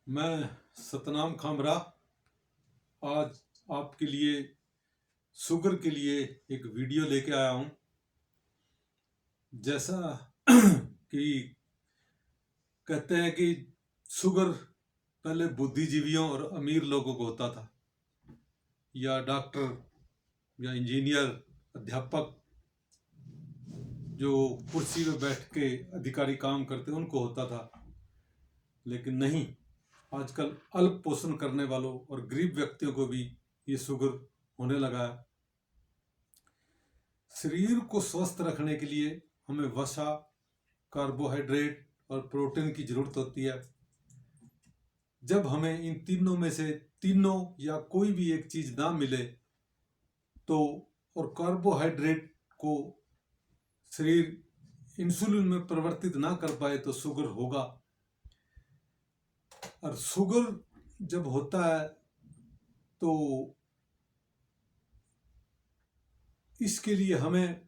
मैं सतनाम खामरा आज आपके लिए शुगर के लिए एक वीडियो लेके आया हूँ। जैसा कि कहते हैं कि शुगर पहले बुद्धिजीवियों और अमीर लोगों को होता था, या डॉक्टर या इंजीनियर अध्यापक जो कुर्सी पे बैठ के अधिकारी काम करते उनको होता था। लेकिन नहीं, आजकल अल्प पोषण करने वालों और गरीब व्यक्तियों को भी ये शुगर होने लगा है। शरीर को स्वस्थ रखने के लिए हमें वसा, कार्बोहाइड्रेट और प्रोटीन की जरूरत होती है। जब हमें इन तीनों में से तीनों या कोई भी एक चीज ना मिले तो और कार्बोहाइड्रेट को शरीर इंसुलिन में परिवर्तित ना कर पाए तो शुगर होगा। और शुगर जब होता है तो इसके लिए हमें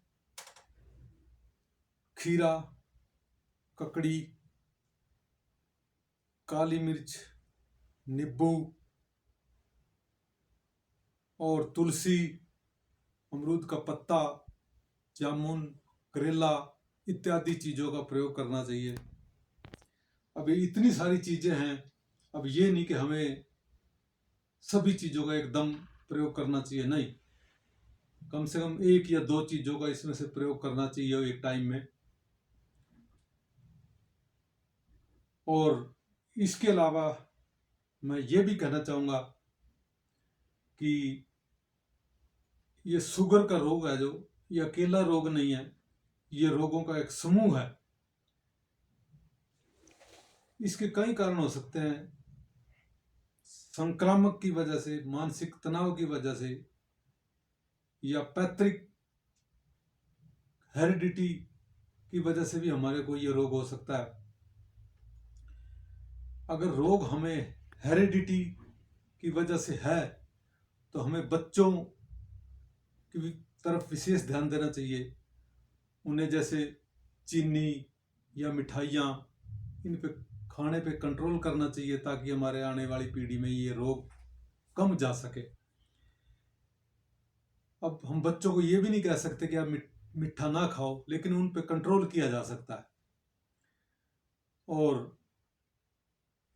खीरा, ककड़ी, काली मिर्च, नींबू और तुलसी, अमरूद का पत्ता, जामुन, करेला इत्यादि चीज़ों का प्रयोग करना चाहिए। अब ये इतनी सारी चीज़ें हैं, अब ये नहीं कि हमें सभी चीज़ों का एकदम प्रयोग करना चाहिए, नहीं, कम से कम एक या दो चीज़ों का इसमें से प्रयोग करना चाहिए एक टाइम में। और इसके अलावा मैं ये भी कहना चाहूँगा कि ये शुगर का रोग है जो ये अकेला रोग नहीं है, ये रोगों का एक समूह है। इसके कई कारण हो सकते हैं, संक्रामक की वजह से, मानसिक तनाव की वजह से, या पैतृक हेरिडिटी की वजह से भी हमारे को ये रोग हो सकता है। अगर रोग हमें हेरिडिटी की वजह से है तो हमें बच्चों की तरफ विशेष ध्यान देना चाहिए। उन्हें जैसे चीनी या मिठाइयाँ इन पे खाने पे कंट्रोल करना चाहिए ताकि हमारे आने वाली पीढ़ी में ये रोग कम जा सके। अब हम बच्चों को ये भी नहीं कह सकते कि आप मीठा ना खाओ, लेकिन उन पे कंट्रोल किया जा सकता है। और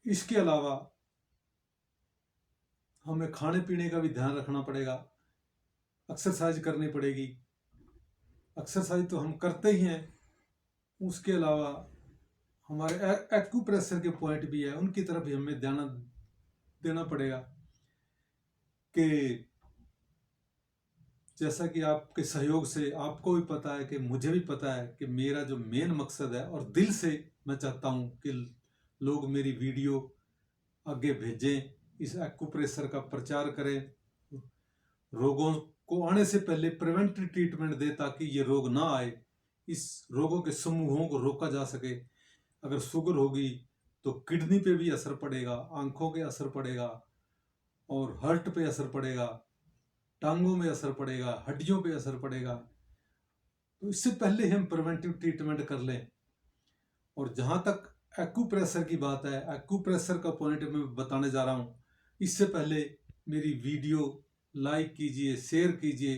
इसके अलावा हमें खाने पीने का भी ध्यान रखना पड़ेगा, एक्सरसाइज करनी पड़ेगी। एक्सरसाइज तो हम करते ही हैं, उसके अलावा हमारे एक्यूप्रेशर के पॉइंट भी है, उनकी तरफ भी हमें ध्यान देना पड़ेगा। कि जैसा कि आपके सहयोग से आपको भी पता है कि मुझे भी पता है कि मेरा जो मेन मकसद है, और दिल से मैं चाहता हूं कि लोग मेरी वीडियो आगे भेजें, इस एक्यूप्रेशर का प्रचार करें, रोगों को आने से पहले प्रिवेंटिव ट्रीटमेंट दे ताकि ये रोग ना आए, इस रोगों के समूहों को रोका जा सके। अगर शुगर होगी तो किडनी पे भी असर पड़ेगा, आंखों पे असर पड़ेगा, और हार्ट पे असर पड़ेगा, टांगों में असर पड़ेगा, हड्डियों पे असर पड़ेगा। तो इससे पहले हम प्रिवेंटिव ट्रीटमेंट कर लें। और जहाँ तक एक्यूप्रेशर की बात है, एक्यूप्रेशर का पॉइंट मैं बताने जा रहा हूँ। इससे पहले मेरी वीडियो लाइक कीजिए, शेयर कीजिए,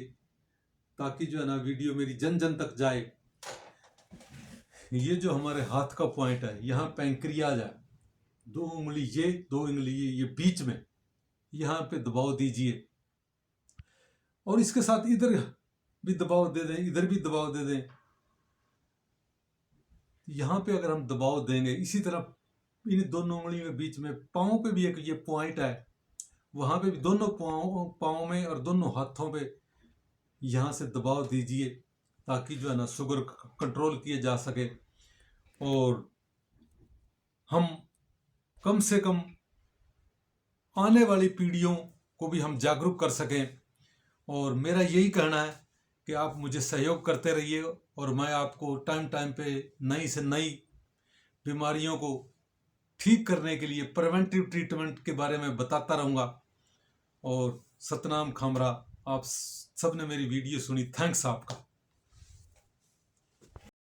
ताकि जो है ना वीडियो मेरी जन जन तक जाए। ये जो हमारे हाथ का पॉइंट है, यहाँ पैंक्रियाज है, 2 उंगली ये, 2 उंगली ये बीच में, यहाँ पे दबाव दीजिए। और इसके साथ इधर भी दबाव दे दें, इधर भी दबाव दे दें। यहाँ पे अगर हम दबाव देंगे इसी तरह इन दोनों उंगलियों के बीच में, पाँव पे भी एक ये पॉइंट है, वहाँ पे भी दोनों पाँव में और दोनों हाथों पे यहाँ से दबाव दीजिए ताकि जो है ना शुगर कंट्रोल किए जा सके। और हम कम से कम आने वाली पीढ़ियों को भी हम जागरूक कर सकें। और मेरा यही कहना है कि आप मुझे सहयोग करते रहिए, और मैं आपको टाइम टाइम पे नई से नई बीमारियों को ठीक करने के लिए प्रिवेंटिव ट्रीटमेंट के बारे में बताता रहूँगा। और सतनाम खामरा, आप सबने मेरी वीडियो सुनी, थैंक्स आपका।